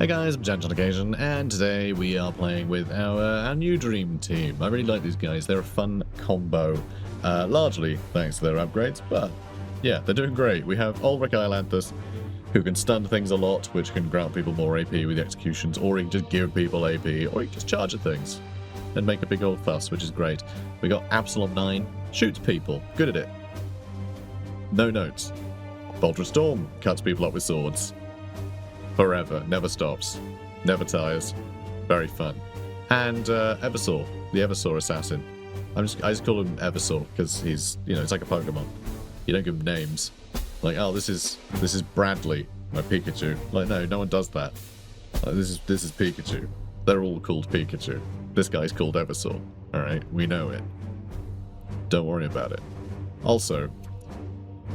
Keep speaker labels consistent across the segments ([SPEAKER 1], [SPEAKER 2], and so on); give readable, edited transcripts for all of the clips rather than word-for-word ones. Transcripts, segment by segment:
[SPEAKER 1] Hey guys, I'm Gent on occasion, and today we are playing with our new dream team. I really like these guys. They're a fun combo, largely thanks to their upgrades, but yeah, they're doing great. We have Ulrich Islanthus, who can stun things a lot, which can grant people more AP with executions, or he can just give people AP, or he can just charge at things and make a big old fuss, which is great. We got Absalom 9, shoots people, good at it. No notes. Bolter Storm cuts people up with swords. Forever, never stops, never tires, very fun. And Eversaw, the Eversaw assassin. I just call him Eversaw because he's, you know, it's like a Pokemon. You don't give him names. Like, oh, this is Bradley, my Pikachu. Like, no one does that. Like, this is Pikachu. They're all called Pikachu. This guy's called Eversaw. All right, we know it. Don't worry about it. Also,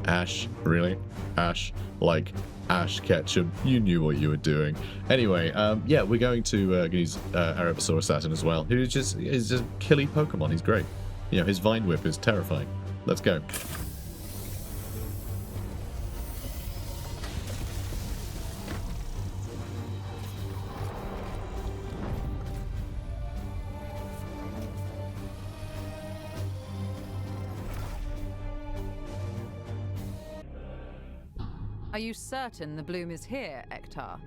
[SPEAKER 1] Ash, really? Ash, like Ash Ketchum, you knew what you were doing. Anyway, yeah, we're going to use our Eversaw assassin as well, who is just killy Pokemon. He's great. You know, his Vine Whip is terrifying. Let's go.
[SPEAKER 2] Are you certain the bloom is here, ECTAR?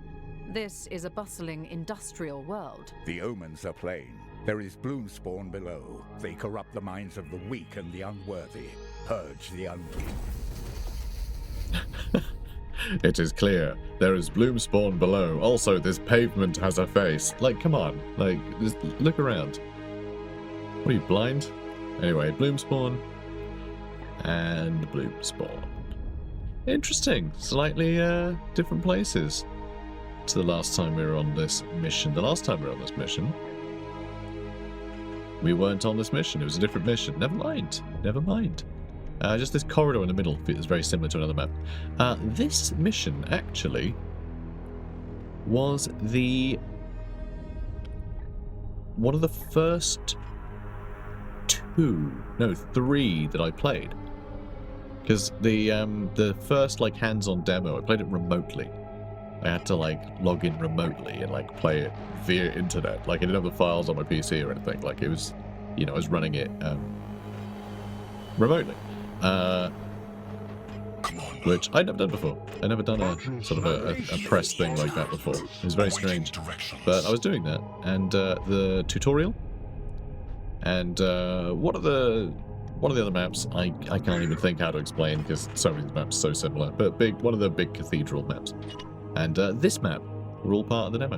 [SPEAKER 2] This is a bustling industrial world.
[SPEAKER 3] The omens are plain. There is bloom spawn below. They corrupt the minds of the weak and the unworthy. Purge the unclean.
[SPEAKER 1] It is clear. There is bloom spawn below. Also, this pavement has a face. Like, come on. Like, just look around. What are you, blind? Anyway, bloom spawn. And bloom spawn. Interesting. Slightly different places to the last time we were on this mission. The last time we were on this mission, we weren't on this mission. It was a different mission. Never mind. Never mind. Just this corridor in the middle is very similar to another map. This mission, actually, was one of the first three that I played. Because the first like hands-on demo, I played it remotely. I had to like log in remotely and like play it via internet. Like I didn't have the files on my PC or anything. Like it was, you know, I was running it remotely, which I'd never done before. I'd never done a sort of a press thing like that before. It was very strange, but I was doing that, and the tutorial, and one of the other maps, I can't even think how to explain because so many maps are so similar, but one of the big cathedral maps. And this map were all part of the demo.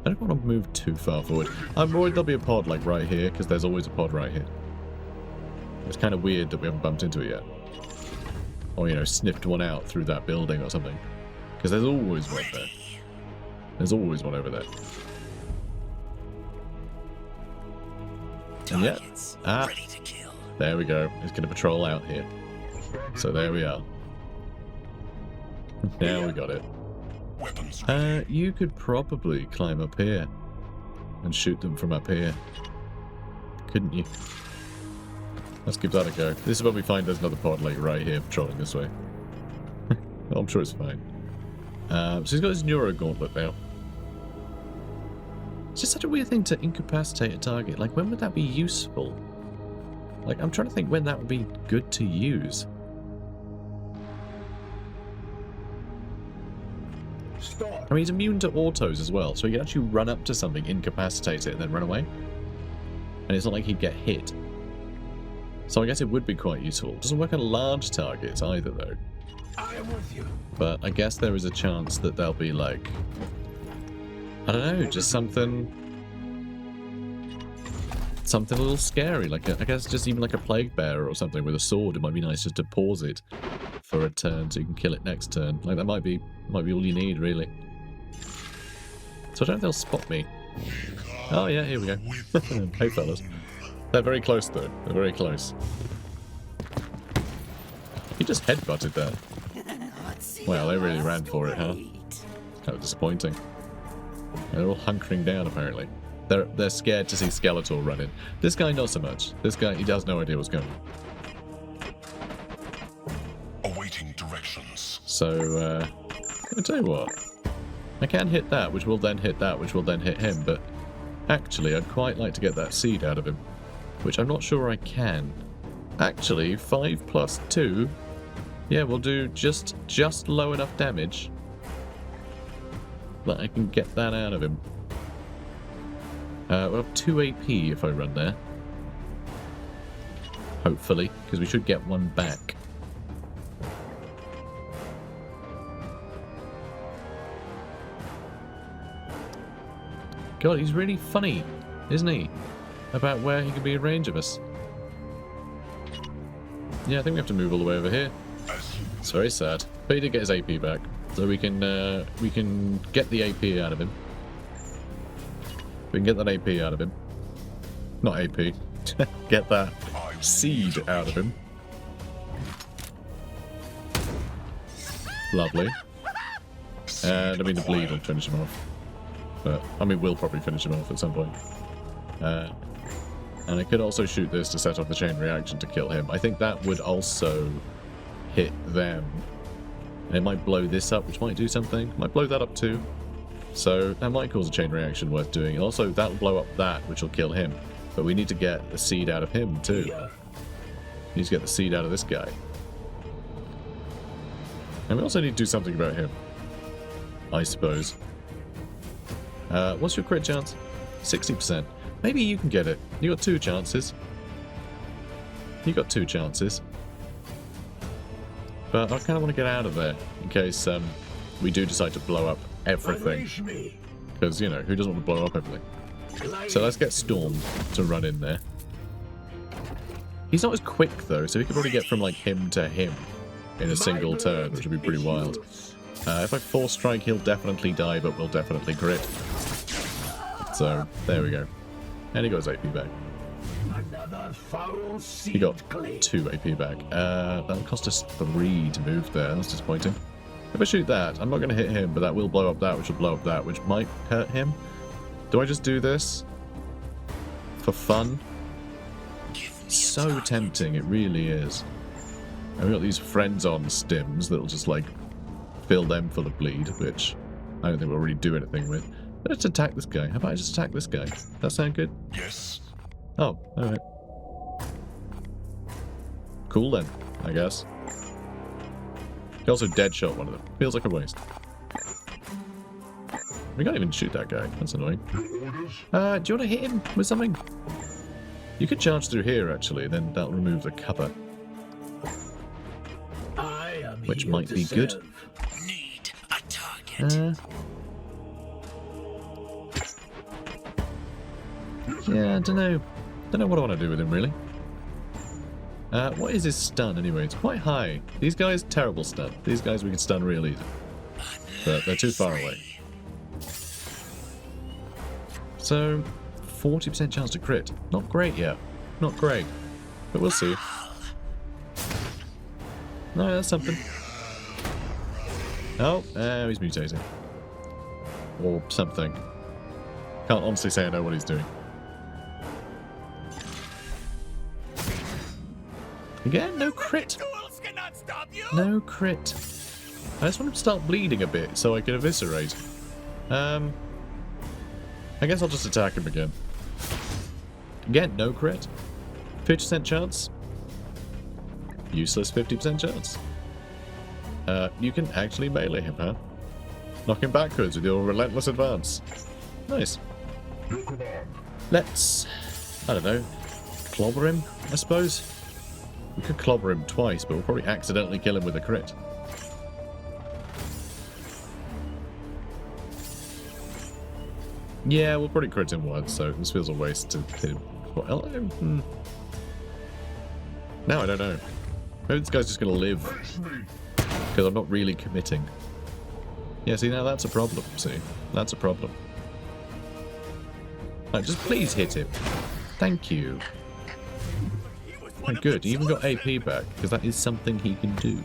[SPEAKER 1] I don't want to move too far forward. I'm worried there'll be a pod like right here, because there's always a pod right here. It's kind of weird that we haven't bumped into it yet. Or, you know, sniffed one out through that building or something. Because there's always one there. There's always one over there. And yeah, there we go. He's going to patrol out here. So there we are. Now we got it. You could probably climb up here and shoot them from up here, couldn't you? Let's give that a go. This is when we find there's another pod like right here patrolling this way. I'm sure it's fine. So he's got his Neuro Gauntlet now. It's just such a weird thing to incapacitate a target. Like, when would that be useful? Like, I'm trying to think when that would be good to use. I mean, he's immune to autos as well, so he can actually run up to something, incapacitate it, and then run away. And it's not like he'd get hit. So I guess it would be quite useful. It doesn't work on large targets either, though.
[SPEAKER 3] I am with you.
[SPEAKER 1] But I guess there is a chance that they'll be like, I don't know, just something a little scary, like I guess just even like a plague bearer or something with a sword. It might be nice just to pause it for a turn so you can kill it next turn. Like that might be all you need, really. So I don't know if they'll spot me. Oh yeah, here we go. Hey fellas. They're very close though. They're very close. He just headbutted that. Well, they really ran for it, huh? Kind of disappointing. They're all hunkering down, apparently. They're scared to see Skeletor run in. This guy, not so much. This guy, he has no idea what's going on.
[SPEAKER 4] Awaiting directions.
[SPEAKER 1] So, I tell you what. I can hit that, which will then hit that, which will then hit him, but actually I'd quite like to get that seed out of him, which I'm not sure I can. Actually, 5 plus 2, yeah, we'll do just low enough damage that I can get that out of him. We'll have 2 AP if I run there. Hopefully, because we should get one back. God, he's really funny, isn't he? About where he could be in range of us. Yeah, I think we have to move all the way over here. It's very sad. But he did get his AP back, so we can get the AP out of him. We can get that AP out of him. Not AP. Get that seed out of him. Lovely. And I mean the bleed will finish him off. But, I mean, we'll probably finish him off at some point. And I could also shoot this to set off the chain reaction to kill him. I think that would also hit them. And it might blow this up, which might do something. Might blow that up too. So that might cause a chain reaction worth doing. Also, that'll blow up that, which will kill him. But we need to get the seed out of him too. We need to get the seed out of this guy. And we also need to do something about him, I suppose. What's your crit chance? 60%. Maybe you can get it. You got 2 chances. You got 2 chances. But I kind of want to get out of there in case we do decide to blow up everything. Because, you know, who doesn't want to blow up everything? So let's get Storm to run in there. He's not as quick though, so he could probably get from like him to him in a single turn, which would be pretty wild. If I force strike, he'll definitely die, but we'll definitely crit. So there we go. And he got his AP back. He got 2 AP back. That'll cost us 3 to move there. That's disappointing. If I shoot that, I'm not going to hit him, but that will blow up that, which will blow up that, which might hurt him. Do I just do this for fun? So tempting, it really is. And we've got these friends on stims that'll just like fill them full of bleed, which I don't think we'll really do anything with. Let's attack this guy. How about I just attack this guy? That sound good?
[SPEAKER 3] Yes.
[SPEAKER 1] Oh, alright. Cool then, I guess. He also dead shot one of them. Feels like a waste. We can't even shoot that guy. That's annoying. Do you want to hit him with something? You could charge through here, actually, then that'll remove the cover. Which might be good.
[SPEAKER 4] Need a target.
[SPEAKER 1] Yeah, I don't know. Don't know what I want to do with him, really. What is his stun, anyway? It's quite high. These guys, terrible stun. These guys we can stun real easy. But they're too far away. So, 40% chance to crit. Not great yet. Not great. But we'll see. No, that's something. Oh, he's mutating. Or something. Can't honestly say I know what he's doing. Again, no crit. No crit. I just want him to start bleeding a bit so I can eviscerate. I guess I'll just attack him again. Again, no crit. 50% chance. Useless 50% chance. You can actually melee him, huh? Knock him backwards with your relentless advance. Nice. Let's, I don't know, clobber him, I suppose? We could clobber him twice, but we'll probably accidentally kill him with a crit. Yeah, we'll probably crit him once, so this feels a waste to hit him. Well, now I don't know. Maybe this guy's just going to live. Because I'm not really committing. Yeah, see, now that's a problem, see? That's a problem. Right, just please hit him. Thank you. Oh, good, he even got AP back, because that is something he can do.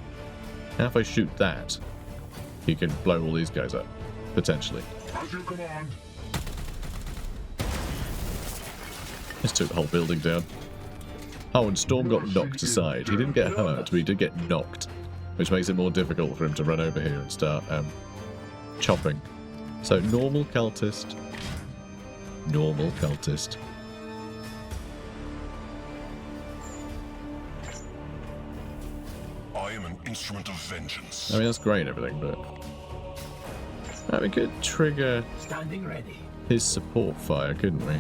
[SPEAKER 1] Now if I shoot that, he can blow all these guys up. Potentially.
[SPEAKER 3] As you command.
[SPEAKER 1] Just took the whole building down. Oh, and Storm got knocked aside. He didn't get hurt, but he did get knocked. Which makes it more difficult for him to run over here and start chopping. So normal cultist. Normal cultist.
[SPEAKER 5] I am an instrument of vengeance.
[SPEAKER 1] I mean, that's great and everything, but... we could trigger
[SPEAKER 4] Standing ready.
[SPEAKER 1] his support fire, couldn't we?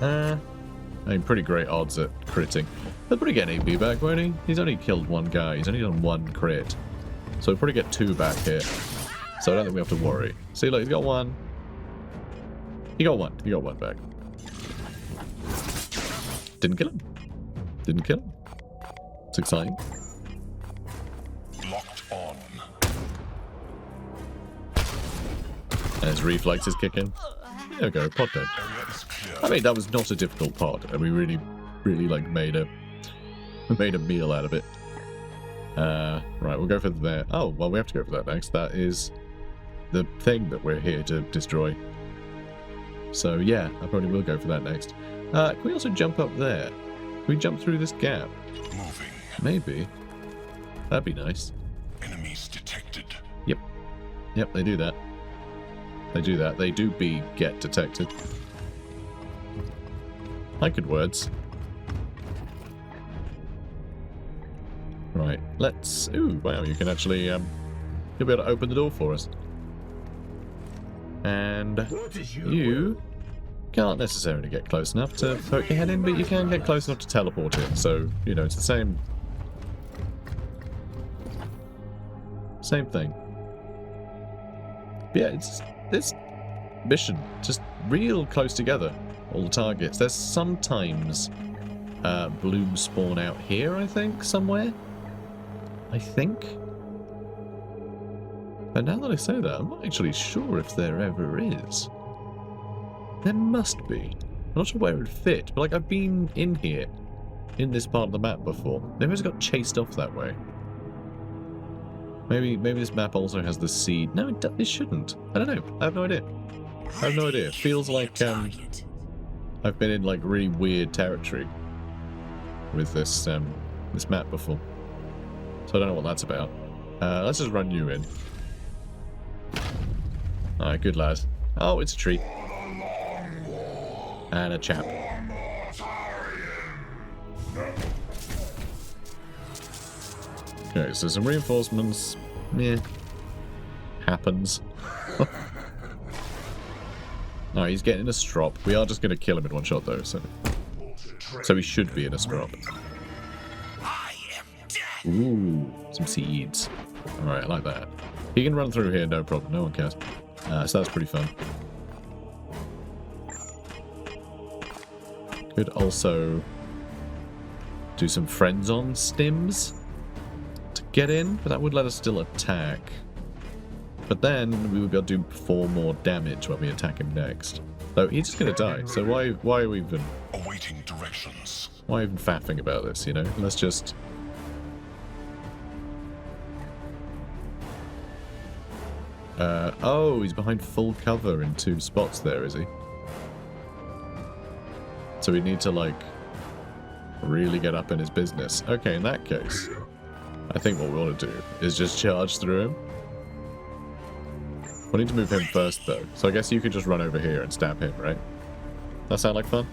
[SPEAKER 1] I mean, pretty great odds at critting. He'll probably get an AP back, won't he? He's only killed one guy. He's only done one crit. So he'll probably get 2 back here. So I don't think we have to worry. See, look, he's got 1. He got 1. He got 1 back. Didn't kill him. Didn't kill him. It's exciting.
[SPEAKER 5] Locked on.
[SPEAKER 1] And his reflexes kick in. There we go, pod dead.
[SPEAKER 5] Area is clear.
[SPEAKER 1] I mean, that was not a difficult pod, and we really, like made a meal out of it. Right, we'll go for that. Oh, well, we have to go for that next. That is the thing that we're here to destroy. So yeah, I probably will go for that next. Can we also jump up there? Can we jump through this gap?
[SPEAKER 5] Moving.
[SPEAKER 1] Maybe. That'd be nice.
[SPEAKER 5] Enemies detected.
[SPEAKER 1] Yep. Yep, they do that. They do that. They do get detected. Like good words. Right, let's... Ooh, wow, you can actually... You'll be able to open the door for us. And you can't necessarily get close enough to poke your head in, but you can get close enough to teleport in. So, you know, it's the same thing. But yeah, it's this mission just real close together. All the targets. There's sometimes bloom spawn out here, I think, somewhere. I think. But now that I say that, I'm not actually sure if there ever is. There must be. I'm not sure where it would fit, but like I've been in here, in this part of the map before. Maybe I just got chased off that way. Maybe this map also has the seed. No, it shouldn't. I don't know. I have no idea. I have no idea. It feels like I've been in like really weird territory with this this map before. So I don't know what that's about. Let's just run you in. Alright, good lad. Oh, it's a tree. And a chap. Okay, so some reinforcements. Yeah. Happens. Alright, he's getting a strop. We are just going to kill him in one shot, though, so he should be in a strop.
[SPEAKER 4] I am dead.
[SPEAKER 1] Ooh, some seeds. Alright, I like that. He can run through here, no problem. No one cares. So that's pretty fun. Could also do some friends on stims to get in, but that would let us still attack. But then we would be able to do 4 more damage when we attack him next. Though he's just going to die, so why are we even...
[SPEAKER 5] Awaiting directions.
[SPEAKER 1] Why even faffing about this, you know? Let's just... oh, he's behind full cover in 2 spots there, is he? So we need to, like, really get up in his business. Okay, in that case, I think what we want to do is just charge through him. We need to move him first, though. So I guess you could just run over here and stab him, right? That sound like fun?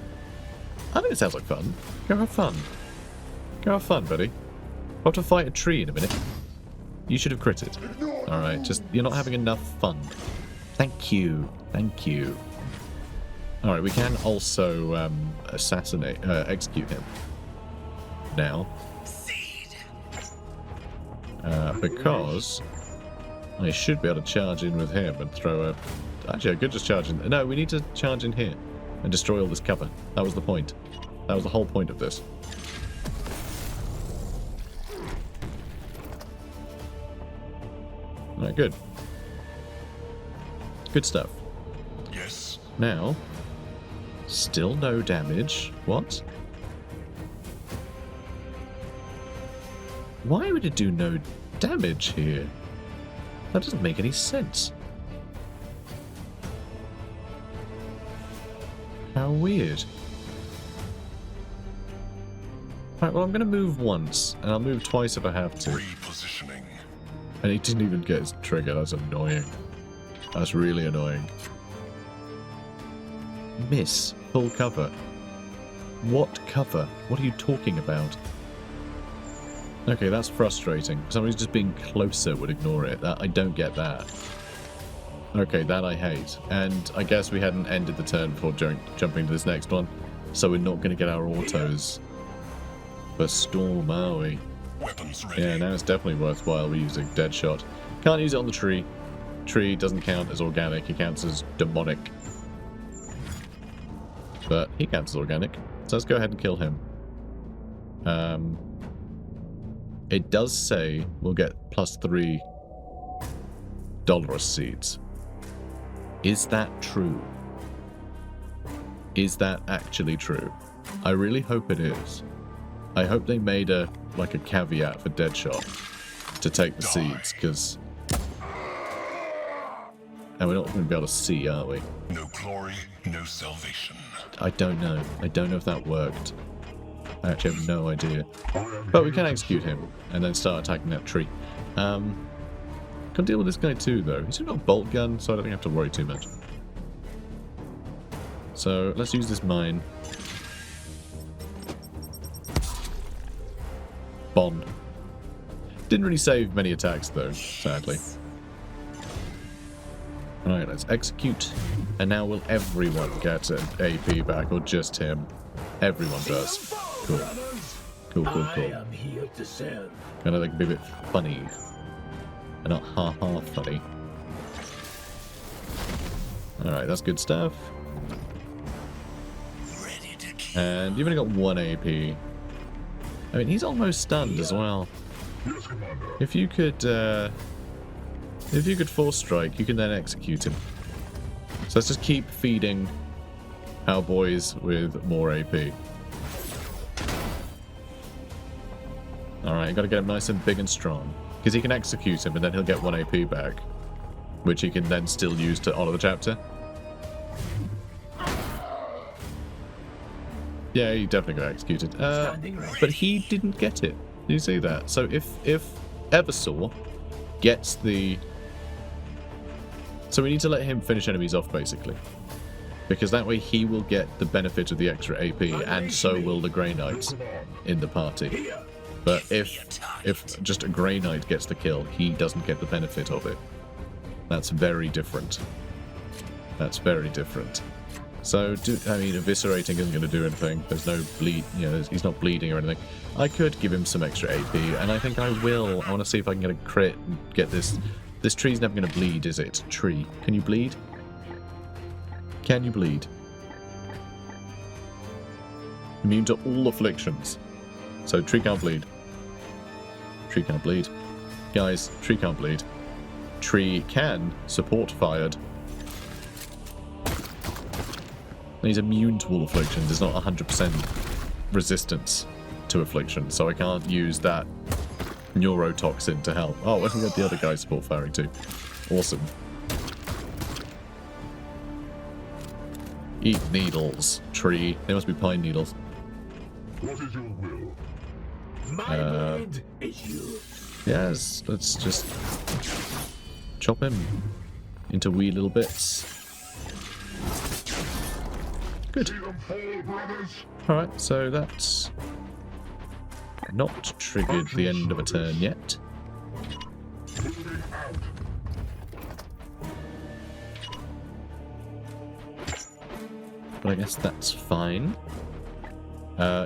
[SPEAKER 1] I think it sounds like fun. Go have fun. Go have fun, buddy. We'll have to fight a tree in a minute. You should have critted. Alright, just, you're not having enough fun. Thank you. Thank you. Alright, we can also execute him. Now. Because I should be able to charge in with him and throw a... Actually, I could just charge in... No, we need to charge in here and destroy all this cover. That was the point. That was the whole point of this. Alright, good. Good stuff.
[SPEAKER 5] Yes.
[SPEAKER 1] Now, still no damage. What? Why would it do no damage here? That doesn't make any sense. How weird. Right, well, I'm going to move once, and I'll move twice if I have to.
[SPEAKER 5] Repositioning.
[SPEAKER 1] And he didn't even get his trigger. That's annoying. That's really annoying. Miss. Full cover. What cover? What are you talking about? Okay, that's frustrating. Somebody's just being closer would ignore it. I don't get that. Okay, that I hate. And I guess we hadn't ended the turn before jumping to this next one. So we're not going to get our autos for Storm, are we?
[SPEAKER 5] Weapons ready.
[SPEAKER 1] Yeah, now it's definitely worthwhile we're using Deadshot. Can't use it on the tree. Tree doesn't count as organic. It counts as demonic. But he counts as organic. So let's go ahead and kill him. It does say we'll get +3 Dolorous seeds. Is that true? Is that actually true? I really hope it is. I hope they made a caveat for Deadshot to take the seeds, because... And we're not going to be able to see, are we?
[SPEAKER 5] No glory, no salvation.
[SPEAKER 1] I don't know. I don't know if that worked. I actually have no idea. But we can execute him and then start attacking that tree. Can deal with this guy too, though. He's got a bolt gun, so I don't think I have to worry too much. So let's use this mine. Bond. Didn't really save many attacks, though, sadly. Alright, let's execute. And now will everyone get an AP back, or just him? Everyone does. Cool. Cool, cool, cool. Kind of like be a bit funny. And not ha-ha funny. Alright, that's good stuff. And you've only got 1 AP. I mean, he's almost stunned as well. If you could force strike, you can then execute him. So let's just keep feeding our boys with more AP. Alright, gotta get him nice and big and strong. Because he can execute him and then he'll get 1 AP back. Which he can then still use to honor the chapter. Yeah, he definitely got executed. But he didn't get it. Did you see that? So if Eversaw gets the... So we need to let him finish enemies off, basically. Because that way he will get the benefit of the extra AP, and so will the Grey Knights in the party. But if just a Grey Knight gets the kill, he doesn't get the benefit of it. That's very different. That's very different. So, I mean, eviscerating isn't going to do anything. There's no bleed, you know, he's not bleeding or anything. I could give him some extra AP, and I think I will. I want to see if I can get a crit and get this. This tree's never going to bleed, is it? Tree. Can you bleed? Can you bleed? Immune to all afflictions. So, tree can't bleed. Tree can't bleed. Guys, tree can't bleed. Tree can support fired. He's immune to all afflictions. It's not 100% resistance to affliction, so I can't use that neurotoxin to help. Oh, we got the other guy support firing too. Awesome. Eat needles, tree. They must be pine needles.
[SPEAKER 5] What is your will?
[SPEAKER 4] My mind is you.
[SPEAKER 1] Yes, let's just chop him into wee little bits. Good. Alright, so that's not triggered the end of a turn yet. But I guess that's fine.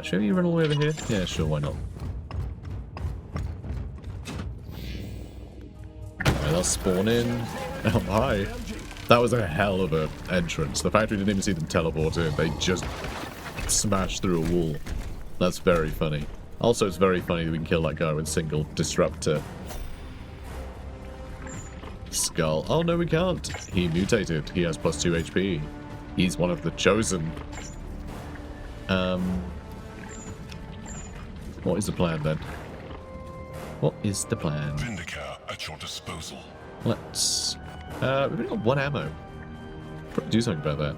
[SPEAKER 1] Should we run all the way over here? Yeah, sure, why not? Alright, they'll spawn in. Oh, hi. That was a hell of an entrance. The fact we didn't even see them teleport in, they just smashed through a wall. That's very funny. Also, it's very funny that we can kill that guy with single disruptor. Skull. Oh, no, we can't. He mutated. He has +2 HP. He's one of the chosen. What is the plan, then? What is the plan?
[SPEAKER 5] Vindicator at your disposal.
[SPEAKER 1] Let's... we've only got 1 ammo. Probably do something about that.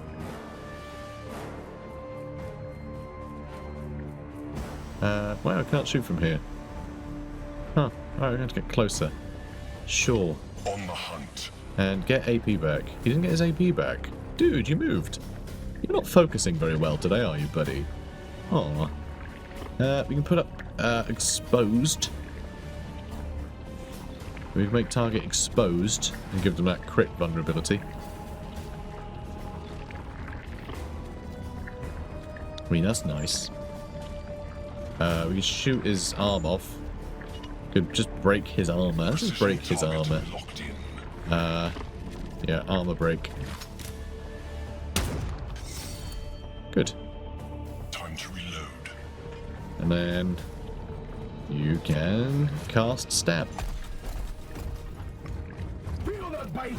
[SPEAKER 1] Wow, I can't shoot from here. Huh. Alright, we're going to get closer. Sure.
[SPEAKER 5] On the hunt.
[SPEAKER 1] And get AP back. He didn't get his AP back. Dude, you moved. You're not focusing very well today, are you, buddy? Aw. We can put up exposed. We can make target exposed and give them that crit vulnerability. I mean, that's nice. We can shoot his arm off. Could just break his armor. Let's just break his armor. Yeah, armor break. Good.
[SPEAKER 5] Time to reload.
[SPEAKER 1] And then you can cast stab.
[SPEAKER 4] Feel the bite.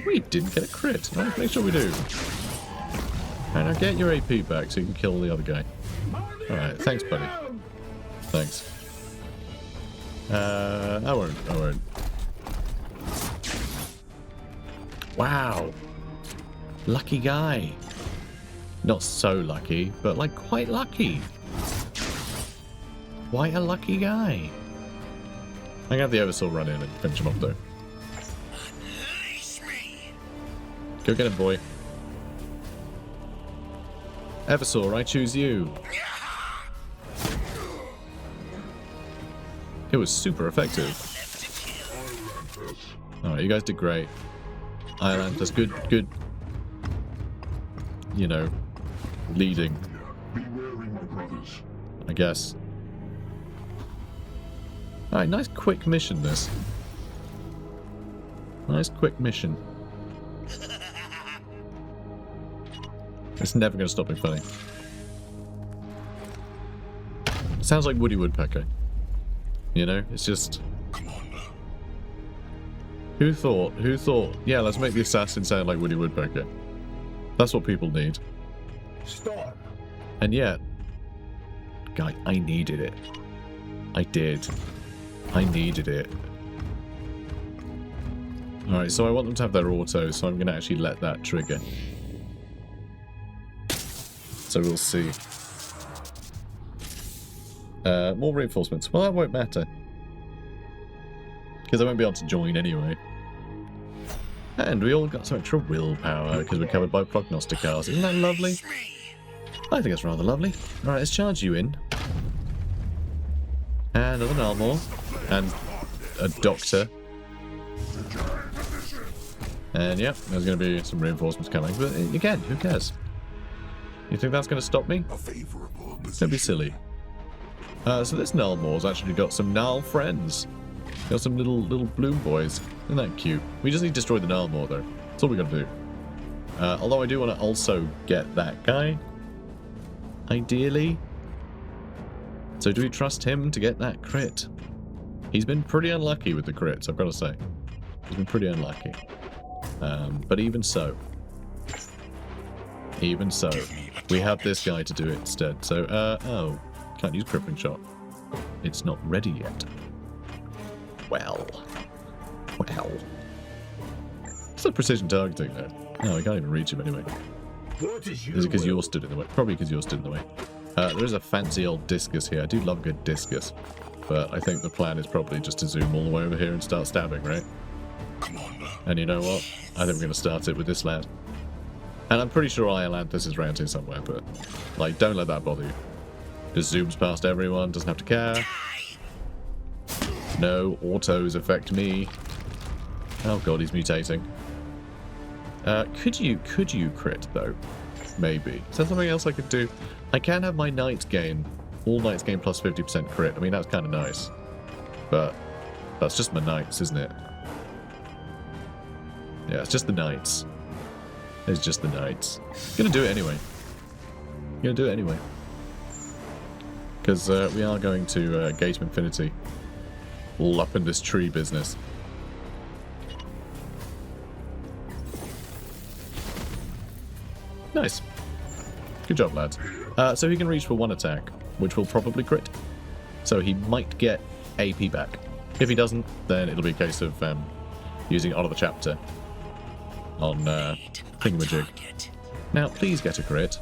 [SPEAKER 1] We didn't get a crit. Let's make sure we do. And now get your AP back so you can kill the other guy. Alright, thanks, buddy. Thanks. I won't. Wow. Lucky guy. Not so lucky, but like quite lucky. Quite a lucky guy. I'm gonna have the Oversaw run in and finish him off though. Go get him, boy. Eversaw, I choose you. It was super effective. Alright, you guys did great. Islanders, good. You know, leading.
[SPEAKER 5] Be wary, my brothers.
[SPEAKER 1] I guess. Alright, nice quick mission, this. Nice quick mission. It's never going to stop being funny. Sounds like Woody Woodpecker. You know, it's just...
[SPEAKER 5] Commander.
[SPEAKER 1] Who thought, yeah, let's make the assassin sound like Woody Woodpecker. That's what people need.
[SPEAKER 4] Storm.
[SPEAKER 1] And yet, guy, I needed it. I did. I needed it. Alright, so I want them to have their auto, so I'm going to actually let that trigger. So we'll see. More reinforcements. Well, that won't matter. Because I won't be able to join anyway. And we all got some extra willpower because we're covered by prognosticars. Isn't that lovely? I think it's rather lovely. Alright, let's charge you in. And another Nalmor. And a doctor. And yep, there's going to be some reinforcements coming. But again, who cares? You think that's going to stop me?
[SPEAKER 5] A favorable
[SPEAKER 1] Don't be silly. So this Nalmor's actually got some Nal friends. Got some little bloom boys. Isn't that cute? We just need to destroy the Nalmor though. That's all we got to do. Although I do want to also get that guy. Ideally. So do we trust him to get that crit? He's been pretty unlucky with the crits, I've got to say. He's been pretty unlucky. But even so. Even so. We have this guy to do it instead. So, oh. Can't use crippling shot. It's not ready yet. Well. It's a precision targeting there. No, I can't even reach him anyway.
[SPEAKER 4] What is
[SPEAKER 1] Is it because you're stood in the way? Probably because you're stood in the way. There is a fancy old discus here. I do love a good discus. But I think the plan is probably just to zoom all the way over here and start stabbing, right?
[SPEAKER 5] Commander.
[SPEAKER 1] And you know what? I think we're going to start it with this lad. And I'm pretty sure Iolanthus is around here somewhere, but like, don't let that bother you. Just zooms past everyone, doesn't have to care. No autos affect me. Oh god, he's mutating. Could you crit though? Maybe. Is there something else I could do? I can have my knights gain. All knights gain plus 50% crit. I mean, that's kind of nice. But that's just my knights, isn't it? Yeah, it's just the knights. It's just the knights. Gonna do it anyway. Gonna do it anyway. Because we are going to Gate of Infinity. All up in this tree business. Nice. Good job, lads. So he can reach for one attack, which will probably crit. So he might get AP back. If he doesn't, then it'll be a case of using Honor the Chapter on Thingamajig. Now, please get a crit.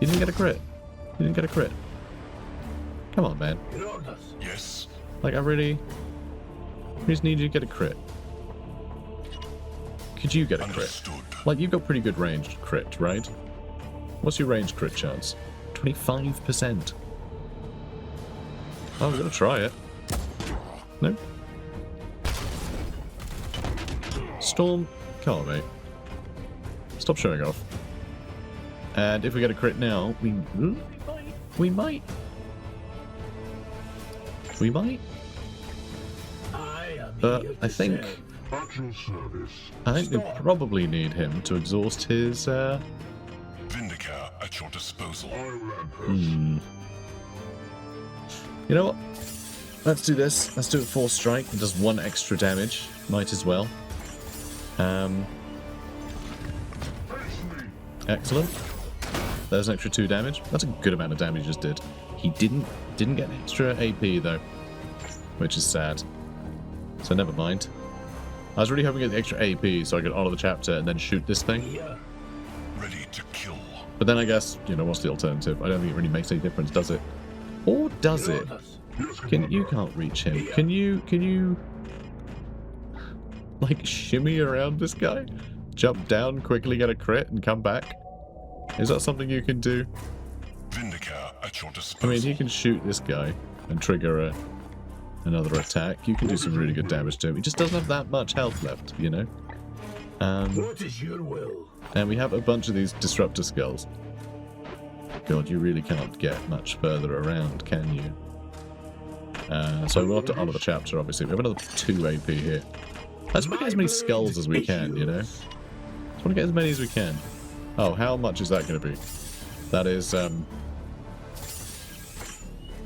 [SPEAKER 1] You didn't get a crit. You didn't get a crit. Come on, man.
[SPEAKER 5] Yes.
[SPEAKER 1] Like, I really... We just need you to get a crit. Could you get a crit?
[SPEAKER 5] Understood.
[SPEAKER 1] Like, you've got pretty good ranged crit, right? What's your ranged crit chance? 25%. Oh, we're gonna try it. No? Storm, can't mate. Stop showing off. And if we get a crit now, we might. But I think
[SPEAKER 5] At your service.
[SPEAKER 1] we probably need him to exhaust his
[SPEAKER 5] Vindicator at your disposal.
[SPEAKER 1] You know what? Let's do this. Let's do it Force Strike. It does 1 extra damage. Might as well. Excellent. There's an extra 2 damage. That's a good amount of damage he just did. He didn't get extra AP though, which is sad. So never mind. I was really hoping to get the extra AP so I could honor the chapter and then shoot this thing.
[SPEAKER 5] Ready to kill.
[SPEAKER 1] But then I guess, you know, what's the alternative? I don't think it really makes any difference, does it? Or does it? You can't reach him. Can you like shimmy around this guy? Jump down, quickly get a crit and come back? Is that something you can do?
[SPEAKER 5] Vindicator at your disposal.
[SPEAKER 1] I mean, he can shoot this guy and trigger another attack. You can do some really good damage to him. He just doesn't have that much health left, you know?
[SPEAKER 4] What is your will?
[SPEAKER 1] And we have a bunch of these disruptor skulls. God, you really can't get much further around, can you? So we'll have to honor the chapter, obviously. We have another 2 AP here. Let's get as many skulls as we can, you know? Just want to get as many as we can. Oh, how much is that going to be? That is, I mean,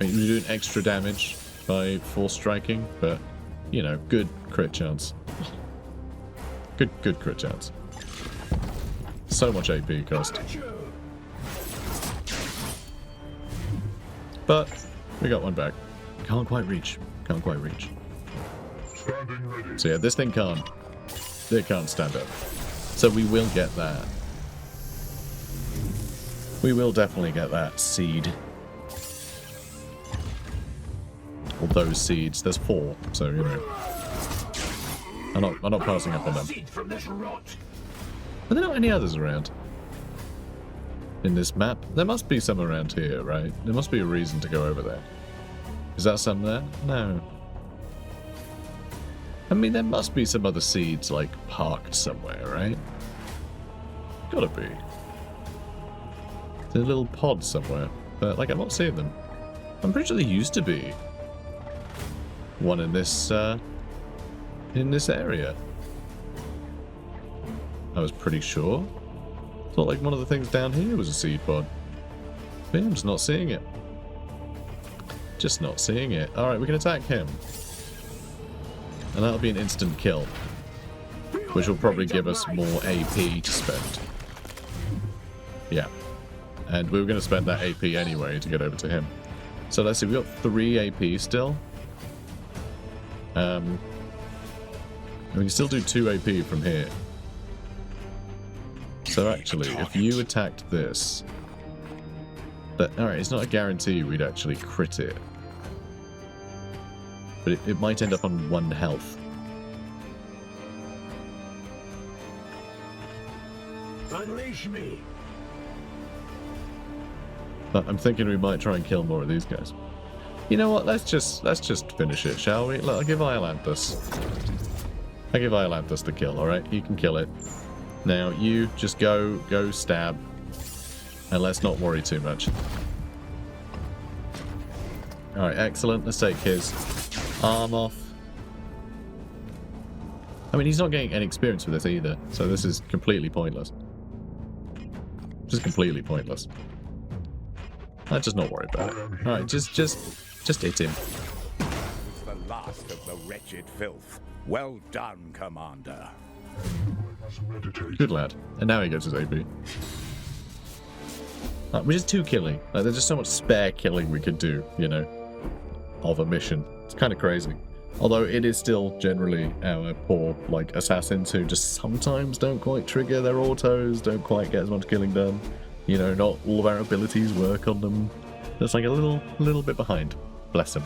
[SPEAKER 1] you're doing extra damage by Force Striking, but, you know, good crit chance. Good crit chance. So much AP cost. But we got one back. Can't quite reach. Can't quite reach.
[SPEAKER 5] Standing ready.
[SPEAKER 1] So yeah, this thing can't. It can't stand up. So we will get that. We will definitely get that seed. Or those seeds. There's 4, so you know. I'm not passing up on them.
[SPEAKER 4] From this rot.
[SPEAKER 1] Are there not any others around? In this map? There must be some around here, right? There must be a reason to go over there. Is that some there? No. I mean, there must be some other seeds, like, parked somewhere, right? Gotta be. There's a little pod somewhere. But, like, I'm not seeing them. I'm pretty sure there used to be one in this area. I was pretty sure. Thought like one of the things down here was a seed pod. But yeah, I'm just not seeing it. Just not seeing it. Alright, we can attack him. And that'll be an instant kill. Which will probably give us more AP to spend. Yeah. And we were going to spend that AP anyway to get over to him. So let's see, we've got 3 AP still. And we can still do 2 AP from here. So actually, if you attacked this... But, alright, it's not a guarantee we'd actually crit it. But it might end up on 1 health.
[SPEAKER 4] Unleash me.
[SPEAKER 1] But I'm thinking we might try and kill more of these guys. You know what? Let's just finish it, shall we? Look, I'll give Iolanthus. I'll give Iolanthus the kill, alright? You can kill it. Now, you just go stab. And let's not worry too much. Alright, excellent. Let's take his arm off. I mean, he's not getting any experience with this either, so this is completely pointless. Just completely pointless. Let's just not worry about it. Alright, just hit him.
[SPEAKER 3] Was the last of the wretched filth. Well done, Commander.
[SPEAKER 1] Good lad. And now he gets his AP. Which is 2 killing. Like, there's just so much spare killing we could do, you know, of a mission. It's kind of crazy. Although it is still generally our poor, like, assassins who just sometimes don't quite trigger their autos, don't quite get as much killing done. You know, not all of our abilities work on them. It's like a little bit behind. Bless him.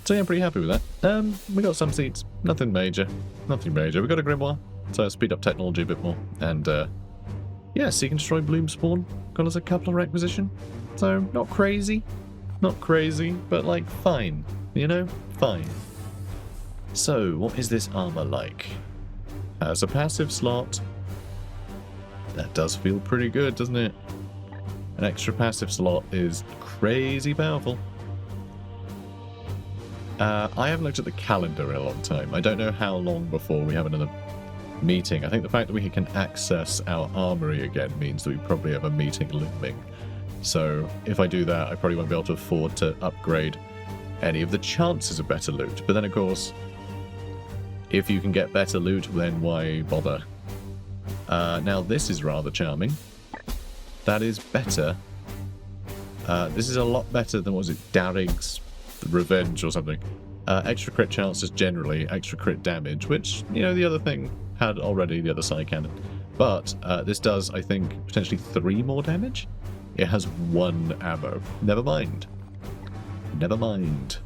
[SPEAKER 1] So yeah, I'm pretty happy with that. We got some seats. Nothing major. Nothing major. We got a grimoire, so speed up technology a bit more. And yeah, Seek and Destroy Bloom Spawn got us a couple of requisition. So not crazy. Not crazy, but like fine. You know? Fine. So, what is this armor like? Has a passive slot. That does feel pretty good, doesn't it? An extra passive slot is crazy powerful. I haven't looked at the calendar in a long time. I don't know how long before we have another meeting. I think the fact that we can access our armory again means that we probably have a meeting looming. So if I do that, I probably won't be able to afford to upgrade any of the chances of better loot. But then, of course, if you can get better loot, then why bother? Now, this is rather charming. That is better. This is a lot better than, what was it, Darrig's Revenge or something. Extra crit chances generally, extra crit damage, which, you know, the other thing had already, the other side cannon. But this does, I think, potentially 3 more damage? It has 1 ammo. Never mind. Never mind.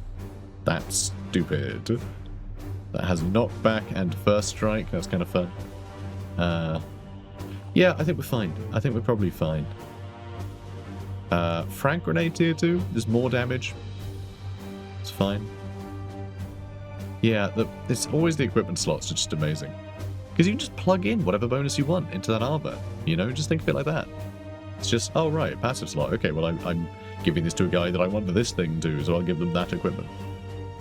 [SPEAKER 1] That's stupid. That has knockback and first strike. That's kind of fun. Yeah, I think we're fine. I think we're probably fine. Frag grenade tier 2. There's more damage. It's fine. Yeah, it's always the equipment slots are just amazing. Because you can just plug in whatever bonus you want into that armor. You know, just think of it like that. It's just, oh right, passive slot. Okay, well I'm giving this to a guy that I want this thing to, so I'll give them that equipment.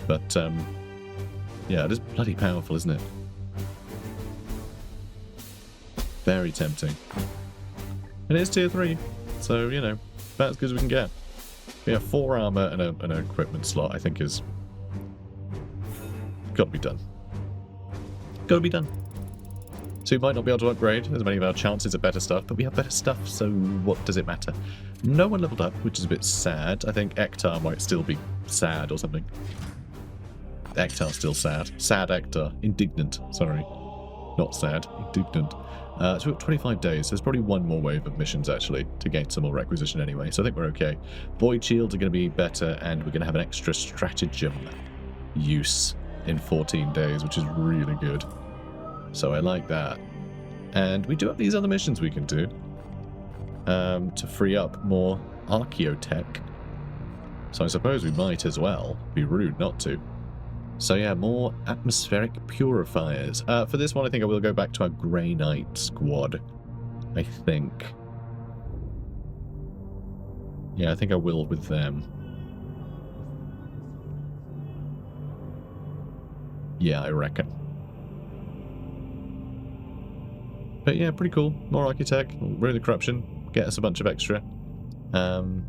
[SPEAKER 1] But, yeah, it is bloody powerful, isn't it? Very tempting. And it is tier 3, so, you know, about as good as we can get. Yeah, 4 armor and an equipment slot, I think, is gotta be done. Gotta be done. So we might not be able to upgrade as many of our chances at better stuff, but we have better stuff, so what does it matter? No one leveled up, which is a bit sad. I think ECTAR might still be sad or something. ECTAR's still sad. Sad ECTAR. Indignant, sorry. Not sad. Indignant. So we've got 25 days. There's probably 1 more wave of missions, actually, to gain some more requisition anyway, so I think we're okay. Void shields are going to be better, and we're going to have an extra stratagem use in 14 days, which is really good. So I like that. And we do have these other missions we can do to free up more archaeotech. So I suppose we might as well. Be rude not to. So yeah, more atmospheric purifiers. For this one, I think I will go back to our Grey Knight squad. I think. Yeah, I think I will with them. Yeah, I reckon. But yeah, pretty cool. More architect, ruin the corruption, get us a bunch of extra thingamajig.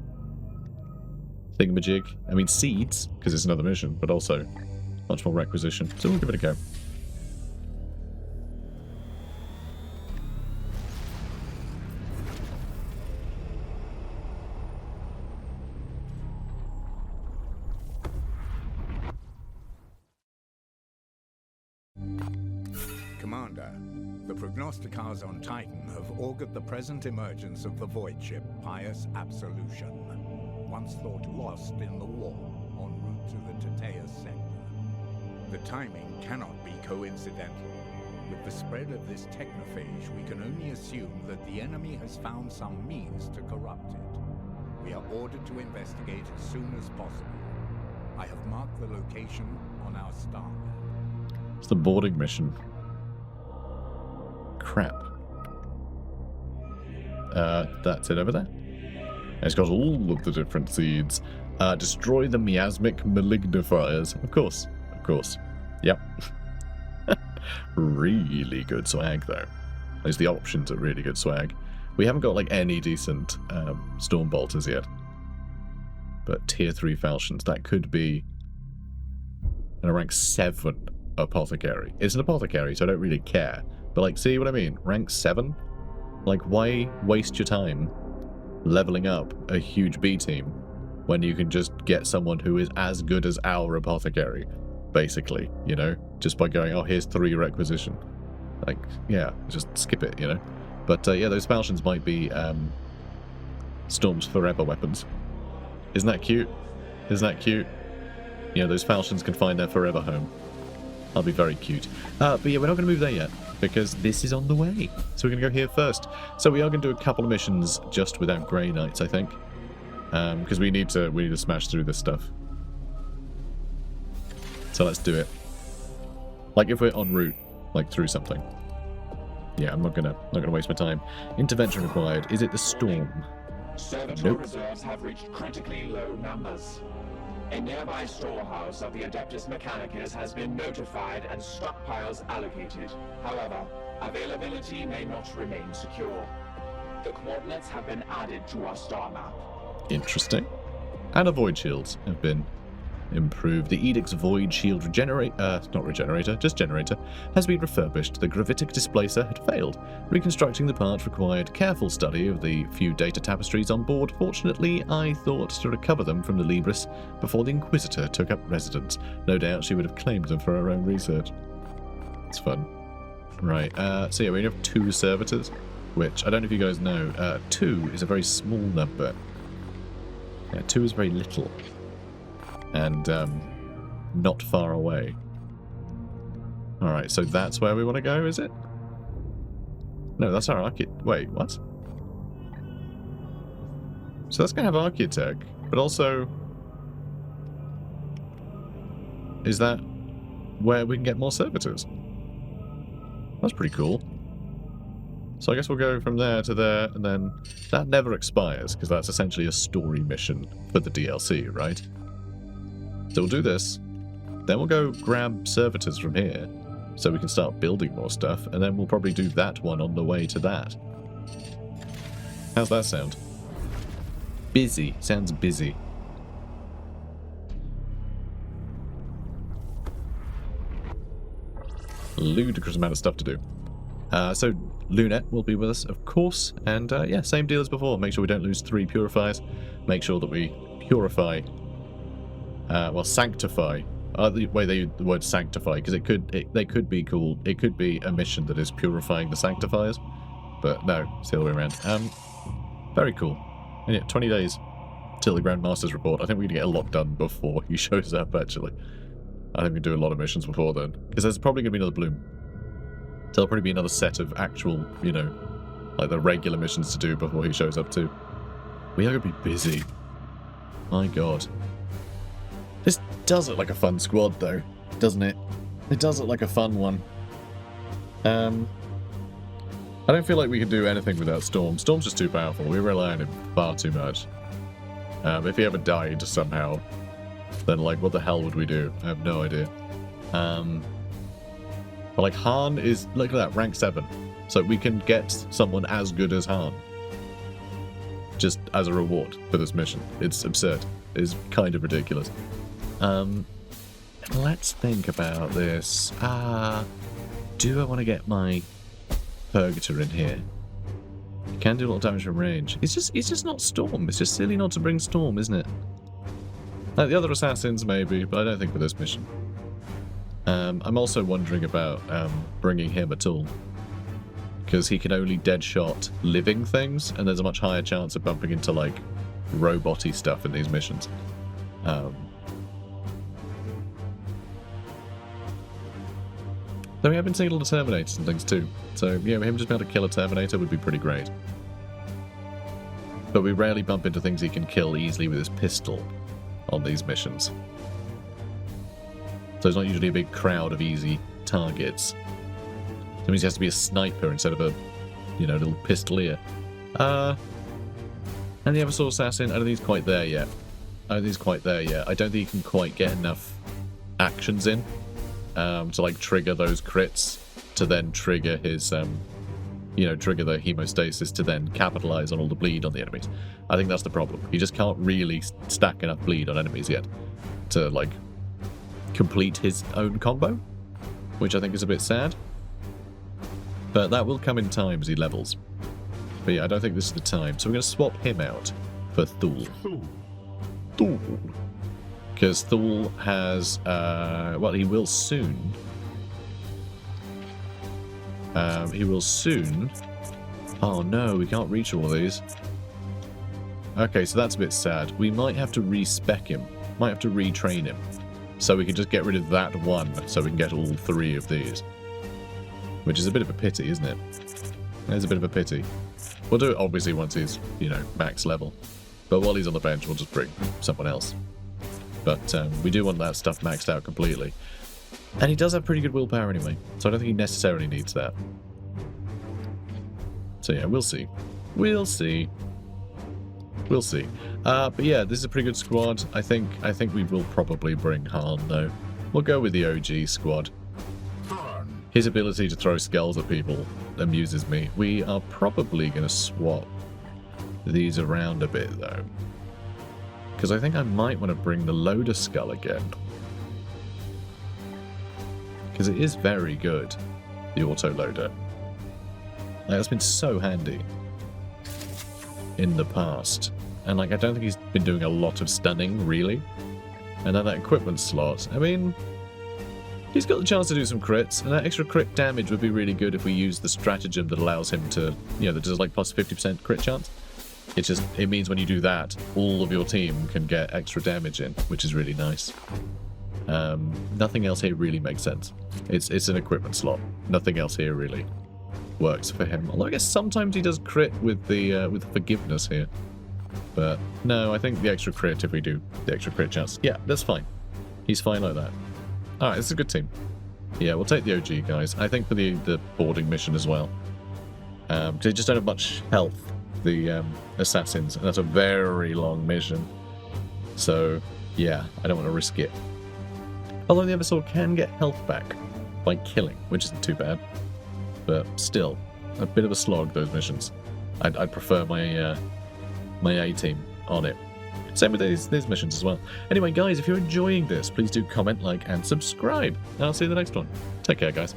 [SPEAKER 1] I mean seeds, because it's another mission, but also much more requisition. So we'll give it a go.
[SPEAKER 3] Commander, the prognosticators on Titan have augured the present emergence of the void ship Pious Absolution, once thought lost in the war en route to the ttps sector. The timing cannot be coincidental. With the spread of this technophage, we can only assume that the enemy has found some means to corrupt it. We are ordered to investigate as soon as possible. I have marked the location on our star map.
[SPEAKER 1] It's the boarding mission. Crap. That's it over there. It's got all of the different seeds. Destroy the miasmic malignifiers. Of course. Of course. Yep. Really good swag, though. At least the options are really good swag. We haven't got, like, any decent storm bolters yet. But tier 3 falchions, that could be a rank 7 apothecary. It's an apothecary, so I don't really care. But, like, see what I mean? Rank 7? Like, why waste your time leveling up a huge B team when you can just get someone who is as good as our apothecary, basically, you know? Just by going, oh, here's 3 requisition. Like, yeah, just skip it, you know? But, yeah, those falchions might be Storm's forever weapons. Isn't that cute? Isn't that cute? you know, those falchions can find their forever home. That'll be very cute. But yeah, we're not going to move there yet, because this is on the way. So we're going to go here first. So we are going to do a couple of missions just without Grey Knights, I think. Because we need to smash through this stuff. So let's do it. Like if we're en route, like through something. Yeah, I'm not gonna waste my time. Intervention required. Is it the storm?
[SPEAKER 6] Servitor reserves have reached critically low numbers. A nearby storehouse of the Adeptus Mechanicus has been notified and stockpiles allocated. However, availability may not remain secure. The coordinates have been added to our star map.
[SPEAKER 1] Interesting. And our void shields have been improved. The Edict's void shield generator has been refurbished. The gravitic displacer had failed. Reconstructing the part required careful study of the few data tapestries on board. Fortunately, I thought to recover them from the Libris before the Inquisitor took up residence. No doubt she would have claimed them for her own research. It's fun. Right, so yeah, we only have 2 servitors, which I don't know if you guys know. 2 is a very small number. Yeah, 2 is very little. And not far away. Alright, so that's where we want to go, is it? No, that's our architect. Wait, what? So that's going to have architect, but also... Is that where we can get more servitors? That's pretty cool. So I guess we'll go from there to there, and then that never expires, because that's essentially a story mission for the DLC, right? So we'll do this, then we'll go grab servitors from here, so we can start building more stuff, and then we'll probably do that one on the way to that. How's that sound? Busy. Sounds busy. Ludicrous amount of stuff to do. So Lunette will be with us, of course, and yeah, same deal as before. Make sure we don't lose 3 purifiers. Make sure that we purify... well, sanctify. The way they use the word sanctify, because they could be cool. It could be a mission that is purifying the sanctifiers, but no, it's the other way around. Very cool. And yeah, 20 days till the Grand Master's report. I think we're gonna get a lot done before he shows up. Actually, I think we do a lot of missions before then, because there's probably gonna be another bloom. So there'll probably be another set of actual, you know, like the regular missions to do before he shows up too. We are gonna be busy. My God. This does look like a fun squad, though, doesn't it? It does look like a fun one. I don't feel like we can do anything without Storm. Storm's just too powerful. We rely on him far too much. If he ever died somehow, then, like, what the hell would we do? I have no idea. But, like, Han is... Look at that, rank 7. So we can get someone as good as Han. Just as a reward for this mission. It's absurd. It's kind of ridiculous. Let's think about this. Do I want to get my Purgator in here? It can do a lot of damage from range. It's just not Storm. It's just silly not to bring Storm, isn't it? Like the other assassins, maybe, but I don't think for this mission. I'm also wondering about bringing him at all, because he can only deadshot living things, and there's a much higher chance of bumping into like robot-y stuff in these missions. Though we have been seeing a lot of Terminators and things too, so yeah, him just being able to kill a Terminator would be pretty great. But we rarely bump into things he can kill easily with his pistol on these missions. So there's not usually a big crowd of easy targets. That means he has to be a sniper instead of a, you know, little pistolier. And the Eversource Assassin, I don't think he's quite there yet. I don't think he can quite get enough actions in to like trigger those crits to then trigger his, you know, trigger the hemostasis to then capitalize on all the bleed on the enemies. I think that's the problem. He just can't really stack enough bleed on enemies yet to like complete his own combo, which I think is a bit sad. But that will come in time as he levels. But yeah, I don't think this is the time. So we're going to swap him out for Thule. Thule. Because Thule has, well, he will soon. Oh no, we can't reach all of these. Okay, so that's a bit sad. We might have to respec him. Might have to retrain him. so we can just get rid of that one, so we can get all 3 of these. Which is a bit of a pity, isn't it? It's a bit of a pity. We'll do it obviously once he's, you know, max level. But while he's on the bench, we'll just bring someone else. But we do want that stuff maxed out completely. And he does have pretty good willpower anyway, so I don't think he necessarily needs that. So yeah, we'll see. We'll see. We'll see. But yeah, this is a pretty good squad. I think we will probably bring Han, though. We'll go with the OG squad. His ability to throw skulls at people amuses me. We are probably going to swap these around a bit, though. Because I think I might want to bring the loader skull again. Because it is very good, the auto-loader. Like, that's been so handy in the past. And like, I don't think he's been doing a lot of stunning, really. And then that equipment slot, I mean, he's got the chance to do some crits, and that extra crit damage would be really good if we use the stratagem that allows him to, you know, that does like plus 50% crit chance. It means when you do that, all of your team can get extra damage in, which is really nice. Nothing else here really makes sense. It's an equipment slot. Nothing else here really works for him. Although I guess sometimes he does crit with the forgiveness here. But no, I think the extra crit, if we do the extra crit chance, yeah, that's fine. He's fine like that. Alright, this is a good team. Yeah, we'll take the OG guys. I think for the boarding mission as well. They just don't have much health, the assassins, and that's a very long mission. So, yeah, I don't want to risk it. Although the other sword can get health back by killing, which isn't too bad. But still, a bit of a slog, those missions. I'd prefer my my A-team on it. Same with these missions as well. Anyway, guys, if you're enjoying this, please do comment, like, and subscribe. And I'll see you in the next one. Take care, guys.